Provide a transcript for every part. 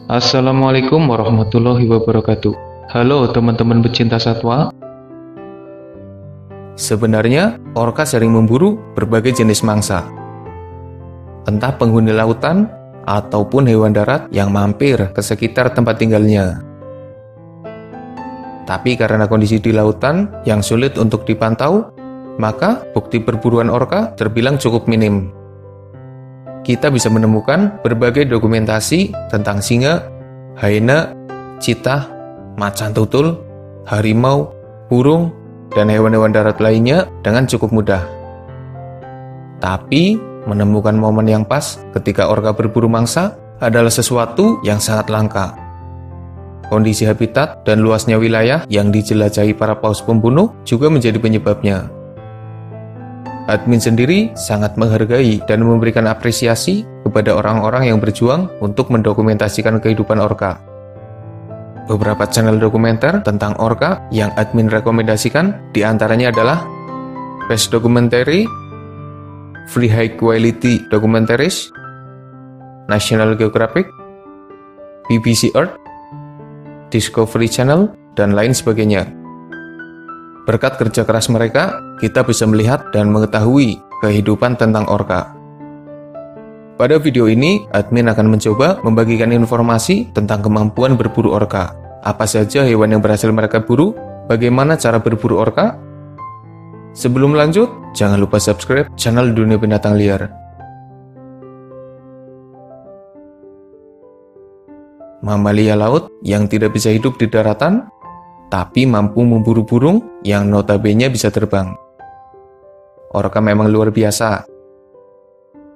Assalamualaikum warahmatullahi wabarakatuh. Halo teman-teman pecinta satwa. Sebenarnya, orka sering memburu berbagai jenis mangsa. Entah penghuni lautan ataupun hewan darat yang mampir ke sekitar tempat tinggalnya. Tapi karena kondisi di lautan yang sulit untuk dipantau, maka bukti perburuan orka terbilang cukup minim. Kita bisa menemukan berbagai dokumentasi tentang singa, hyena, cheetah, macan tutul, harimau, burung, dan hewan-hewan darat lainnya dengan cukup mudah. Tapi, menemukan momen yang pas ketika orka berburu mangsa adalah sesuatu yang sangat langka. Kondisi habitat dan luasnya wilayah yang dijelajahi para paus pembunuh juga menjadi penyebabnya. Admin sendiri sangat menghargai dan memberikan apresiasi kepada orang-orang yang berjuang untuk mendokumentasikan kehidupan orka. Beberapa channel dokumenter tentang orka yang admin rekomendasikan diantaranya adalah Best Documentary, Free High Quality Documentaries, National Geographic, BBC Earth, Discovery Channel, dan lain sebagainya. Berkat kerja keras mereka, kita bisa melihat dan mengetahui kehidupan tentang orka. Pada video ini, admin akan mencoba membagikan informasi tentang kemampuan berburu orka. Apa saja hewan yang berhasil mereka buru, bagaimana cara berburu orka. Sebelum lanjut, jangan lupa subscribe channel Dunia Binatang Liar. Mamalia laut yang tidak bisa hidup di daratan, tapi mampu memburu burung yang notabene bisa terbang. Orka memang luar biasa.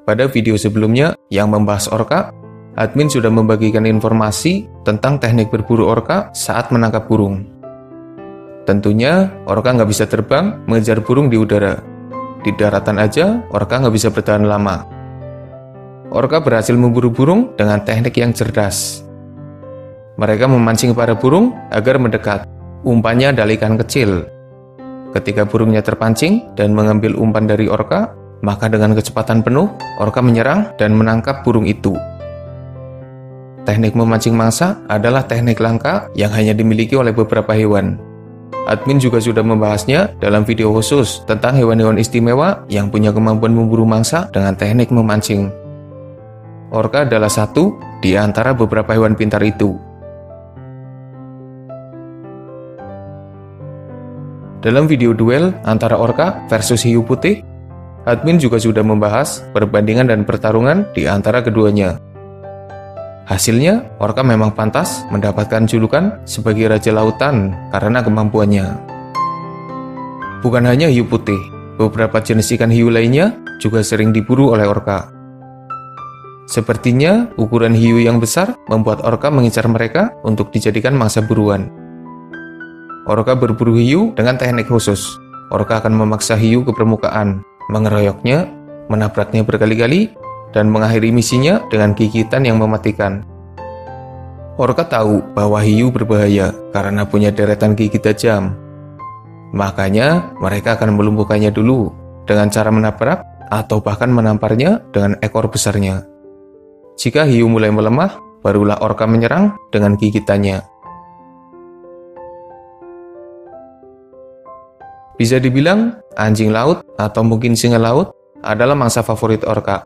Pada video sebelumnya yang membahas orka, admin sudah membagikan informasi tentang teknik berburu orka saat menangkap burung. Tentunya, orka nggak bisa terbang mengejar burung di udara. Di daratan aja, orka nggak bisa bertahan lama. Orka berhasil memburu burung dengan teknik yang cerdas. Mereka memancing para burung agar mendekat. Umpannya adalah ikan kecil. Ketika burungnya terpancing dan mengambil umpan dari orka, maka dengan kecepatan penuh, orka menyerang dan menangkap burung itu. Teknik memancing mangsa adalah teknik langka yang hanya dimiliki oleh beberapa hewan. Admin juga sudah membahasnya dalam video khusus tentang hewan-hewan istimewa yang punya kemampuan memburu mangsa dengan teknik memancing. Orka adalah satu di antara beberapa hewan pintar itu. Dalam video duel antara orka versus hiu putih, admin juga sudah membahas perbandingan dan pertarungan di antara keduanya. Hasilnya, orka memang pantas mendapatkan julukan sebagai Raja Lautan karena kemampuannya. Bukan hanya hiu putih, beberapa jenis ikan hiu lainnya juga sering diburu oleh orka. Sepertinya, ukuran hiu yang besar membuat orka mengincar mereka untuk dijadikan mangsa buruan. Orka berburu hiu dengan teknik khusus. Orka akan memaksa hiu ke permukaan, mengeroyoknya, menabraknya berkali-kali, dan mengakhiri misinya dengan gigitan yang mematikan. Orka tahu bahwa hiu berbahaya karena punya deretan gigi tajam. Makanya, mereka akan melumpuhkannya dulu dengan cara menabrak atau bahkan menamparnya dengan ekor besarnya. Jika hiu mulai melemah, barulah orka menyerang dengan gigitannya. Bisa dibilang, anjing laut atau mungkin singa laut adalah mangsa favorit orka.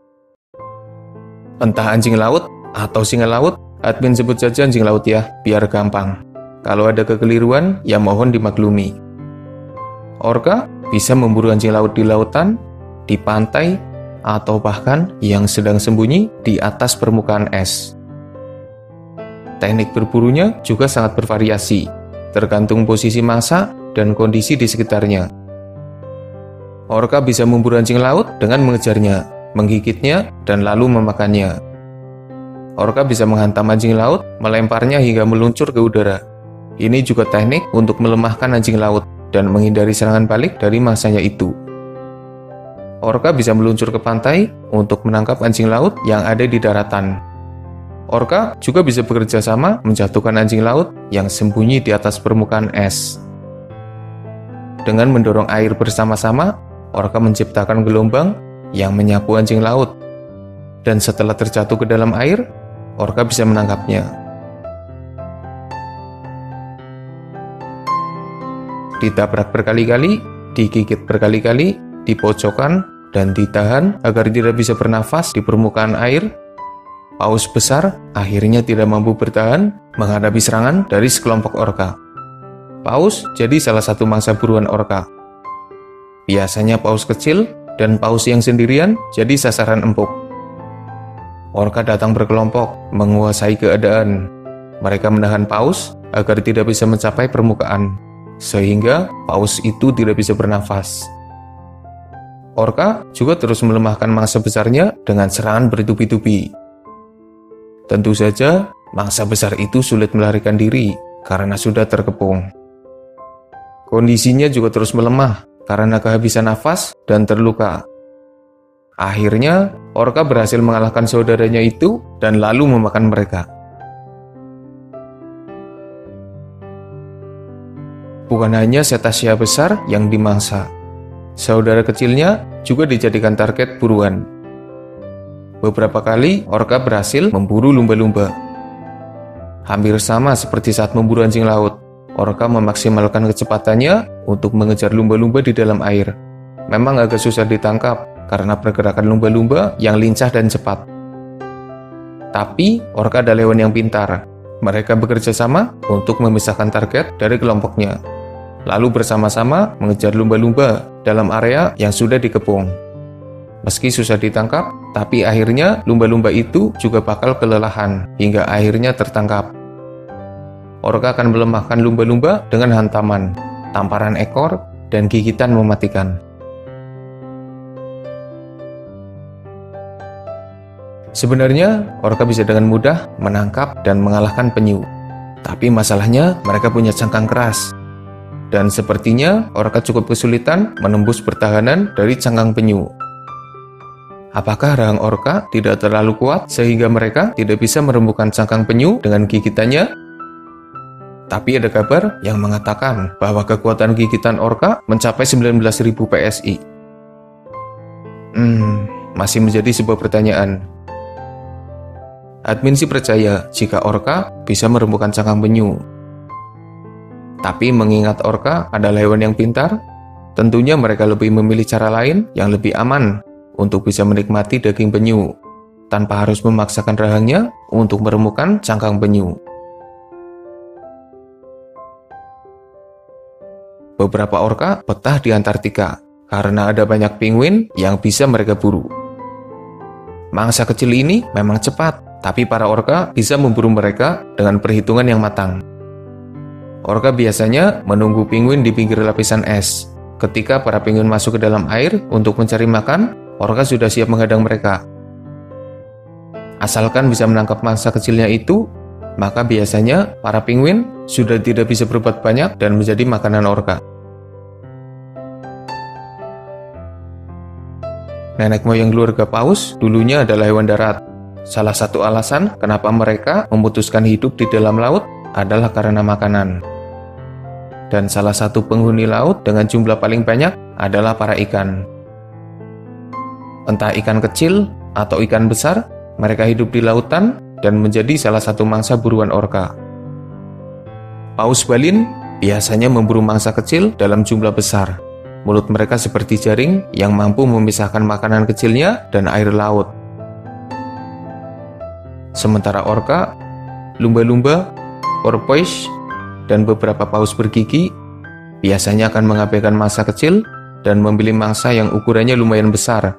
Entah anjing laut atau singa laut, admin sebut saja anjing laut ya, biar gampang. Kalau ada kekeliruan, ya mohon dimaklumi. Orka bisa memburu anjing laut di lautan, di pantai, atau bahkan yang sedang sembunyi di atas permukaan es. Teknik berburunya juga sangat bervariasi, tergantung posisi mangsa dan kondisi di sekitarnya. Orka bisa memburu anjing laut dengan mengejarnya, menggigitnya, dan lalu memakannya. Orka bisa menghantam anjing laut, melemparnya hingga meluncur ke udara. Ini juga teknik untuk melemahkan anjing laut dan menghindari serangan balik dari mangsanya itu. Orka bisa meluncur ke pantai untuk menangkap anjing laut yang ada di daratan. Orka juga bisa bekerja sama menjatuhkan anjing laut yang sembunyi di atas permukaan es. Dengan mendorong air bersama-sama, orka menciptakan gelombang yang menyapu anjing laut. Dan setelah terjatuh ke dalam air, orka bisa menangkapnya. ditabrak berkali-kali, digigit berkali-kali, dipojokkan, dan ditahan agar tidak bisa bernafas di permukaan air, paus besar akhirnya tidak mampu bertahan menghadapi serangan dari sekelompok orka. Paus jadi salah satu mangsa buruan orka. Biasanya paus kecil dan paus yang sendirian jadi sasaran empuk. Orka datang berkelompok, menguasai keadaan. Mereka menahan paus agar tidak bisa mencapai permukaan, sehingga paus itu tidak bisa bernafas. Orka juga terus melemahkan mangsa besarnya dengan serangan bertubi-tubi. Tentu saja, mangsa besar itu sulit melarikan diri karena sudah terkepung. Kondisinya juga terus melemah karena kehabisan nafas dan terluka. Akhirnya, orka berhasil mengalahkan saudaranya itu dan lalu memakan mereka. Bukan hanya cetacea besar yang dimangsa, saudara kecilnya juga dijadikan target buruan. Beberapa kali orka berhasil memburu lumba-lumba. Hampir sama seperti saat memburu anjing laut, orka memaksimalkan kecepatannya untuk mengejar lumba-lumba di dalam air. Memang agak susah ditangkap karena pergerakan lumba-lumba yang lincah dan cepat. Tapi orka adalah hewan yang pintar. Mereka bekerja sama untuk memisahkan target dari kelompoknya, lalu bersama-sama mengejar lumba-lumba dalam area yang sudah dikepung. Meski susah ditangkap, tapi akhirnya lumba-lumba itu juga bakal kelelahan hingga akhirnya tertangkap. Orka akan melemahkan lumba-lumba dengan hantaman, tamparan ekor, dan gigitan mematikan. Sebenarnya, orka bisa dengan mudah menangkap dan mengalahkan penyu. Tapi masalahnya, mereka punya cangkang keras. Dan sepertinya orka cukup kesulitan menembus pertahanan dari cangkang penyu. Apakah rahang orka tidak terlalu kuat sehingga mereka tidak bisa merembukan cangkang penyu dengan gigitannya? Tapi ada kabar yang mengatakan bahwa kekuatan gigitan orka mencapai 19.000 PSI. Masih menjadi sebuah pertanyaan. Admin sih percaya jika orka bisa merembukan cangkang penyu. Tapi mengingat orka adalah hewan yang pintar, tentunya mereka lebih memilih cara lain yang lebih aman untuk bisa menikmati daging penyu, tanpa harus memaksakan rahangnya untuk merembukan cangkang penyu. Beberapa orka betah di Antartika karena ada banyak penguin yang bisa mereka buru. Mangsa kecil ini memang cepat, tapi para orka bisa memburu mereka dengan perhitungan yang matang. Orka biasanya menunggu penguin di pinggir lapisan es. Ketika para penguin masuk ke dalam air untuk mencari makan, orka sudah siap menghadang mereka. Asalkan bisa menangkap mangsa kecilnya itu, maka biasanya para penguin sudah tidak bisa berbuat banyak dan menjadi makanan orka. Nenek moyang keluarga paus dulunya adalah hewan darat. Salah satu alasan kenapa mereka memutuskan hidup di dalam laut adalah karena makanan. Dan salah satu penghuni laut dengan jumlah paling banyak adalah para ikan. Entah ikan kecil atau ikan besar, mereka hidup di lautan dan menjadi salah satu mangsa buruan orka. Paus balin biasanya memburu mangsa kecil dalam jumlah besar. Mulut mereka seperti jaring yang mampu memisahkan makanan kecilnya dan air laut. Sementara orka, lumba-lumba, porpoise, dan beberapa paus bergigi biasanya akan mengabaikan mangsa kecil dan memilih mangsa yang ukurannya lumayan besar.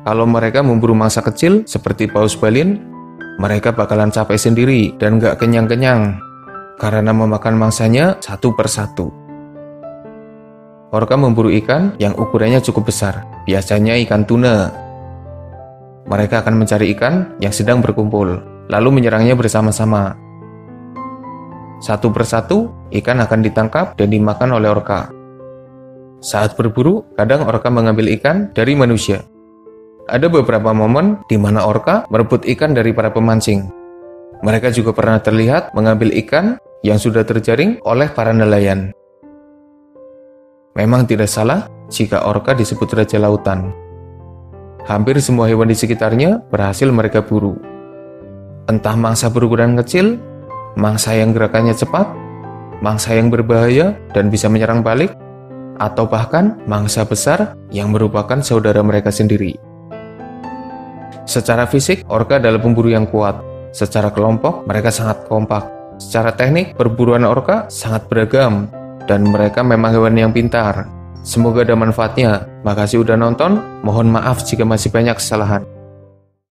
Kalau mereka memburu mangsa kecil seperti paus balin, mereka bakalan capek sendiri dan gak kenyang-kenyang karena memakan mangsanya satu persatu. Orka memburu ikan yang ukurannya cukup besar, biasanya ikan tuna. Mereka akan mencari ikan yang sedang berkumpul, lalu menyerangnya bersama-sama. Satu persatu, ikan akan ditangkap dan dimakan oleh orka. Saat berburu, kadang orka mengambil ikan dari manusia. Ada beberapa momen di mana orka merebut ikan dari para pemancing. Mereka juga pernah terlihat mengambil ikan yang sudah terjaring oleh para nelayan. Memang tidak salah jika orka disebut raja lautan. Hampir semua hewan di sekitarnya berhasil mereka buru. Entah mangsa berukuran kecil, mangsa yang gerakannya cepat, mangsa yang berbahaya dan bisa menyerang balik, atau bahkan mangsa besar yang merupakan saudara mereka sendiri. Secara fisik, orka adalah pemburu yang kuat. Secara kelompok, mereka sangat kompak. Secara teknik, perburuan orka sangat beragam, dan mereka memang hewan yang pintar. Semoga ada manfaatnya. Makasih udah nonton, mohon maaf jika masih banyak kesalahan.